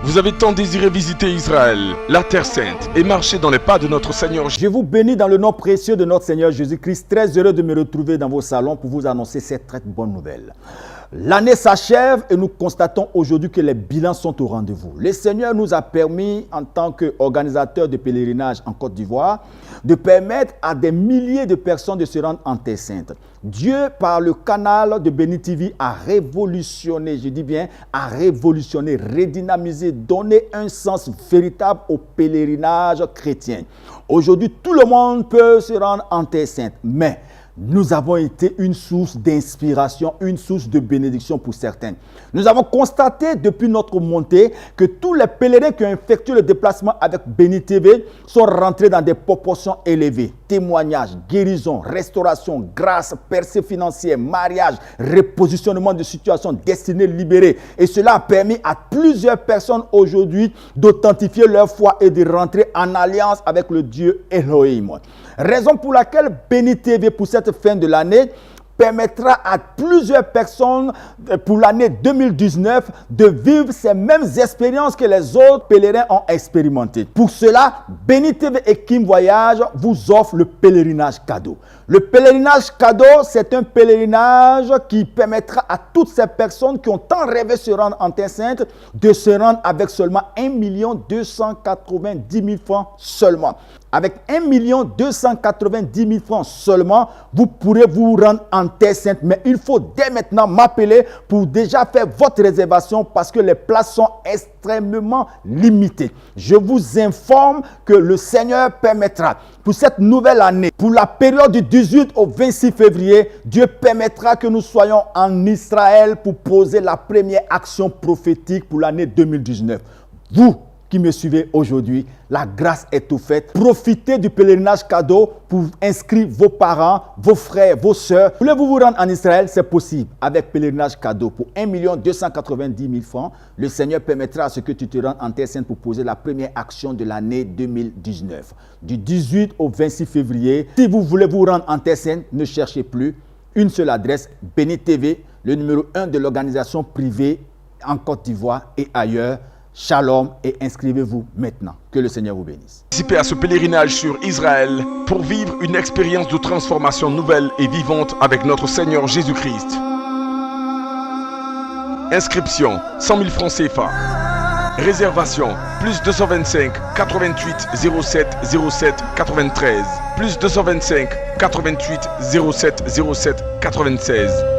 Vous avez tant désiré visiter Israël, la Terre Sainte, et marcher dans les pas de notre Seigneur. Je vous bénis dans le nom précieux de notre Seigneur Jésus-Christ. Très heureux de me retrouver dans vos salons pour vous annoncer cette très bonne nouvelle. L'année s'achève et nous constatons aujourd'hui que les bilans sont au rendez-vous. Le Seigneur nous a permis, en tant qu'organisateur de pèlerinage en Côte d'Ivoire, de permettre à des milliers de personnes de se rendre en Terre Sainte. Dieu, par le canal de Béni TV, a révolutionné, je dis bien, a révolutionné, redynamisé, donné un sens véritable au pèlerinage chrétien. Aujourd'hui, tout le monde peut se rendre en Terre Sainte, mais nous avons été une source d'inspiration, une source de bénédiction pour certains. Nous avons constaté depuis notre montée que tous les pèlerins qui ont effectué le déplacement avec Béni TV sont rentrés dans des proportions élevées. Témoignages, guérison, restauration, grâce, percée financière, mariage, repositionnement de situations, destinées libérées. Et cela a permis à plusieurs personnes aujourd'hui d'authentifier leur foi et de rentrer en alliance avec le Dieu Elohim. Raison pour laquelle Béni TV, pour cette fin de l'année, permettra à plusieurs personnes pour l'année 2019 de vivre ces mêmes expériences que les autres pèlerins ont expérimentées. Pour cela, Béni TV et Kim Voyage vous offrent le pèlerinage cadeau. Le pèlerinage cadeau, c'est un pèlerinage qui permettra à toutes ces personnes qui ont tant rêvé de se rendre en Terre Sainte de se rendre avec seulement 1 290 000 francs seulement. Avec 1 290 000 francs seulement, vous pourrez vous rendre en Terre Sainte. Mais il faut dès maintenant m'appeler pour déjà faire votre réservation parce que les places sont extrêmement limitées. Je vous informe que le Seigneur permettra pour cette nouvelle année, pour la période du 18 au 26 février, Dieu permettra que nous soyons en Israël pour poser la première action prophétique pour l'année 2019. Vous qui me suivez aujourd'hui, la grâce est tout faite. Profitez du pèlerinage cadeau pour inscrire vos parents, vos frères, vos sœurs. Voulez-vous vous rendre en Israël? C'est possible. Avec pèlerinage cadeau pour 1 290 000 francs, le Seigneur permettra à ce que tu te rendes en Terre Sainte pour poser la première action de l'année 2019. Du 18 au 26 février, si vous voulez vous rendre en Terre Sainte, ne cherchez plus. Une seule adresse, Béni TV, le numéro 1 de l'organisation privée en Côte d'Ivoire et ailleurs. Shalom et inscrivez-vous maintenant. Que le Seigneur vous bénisse. Participez à ce pèlerinage sur Israël pour vivre une expérience de transformation nouvelle et vivante avec notre Seigneur Jésus-Christ. Inscription 100 000 francs CFA. Réservation plus 225 88 07 07 93 plus 225 88 07 07 96.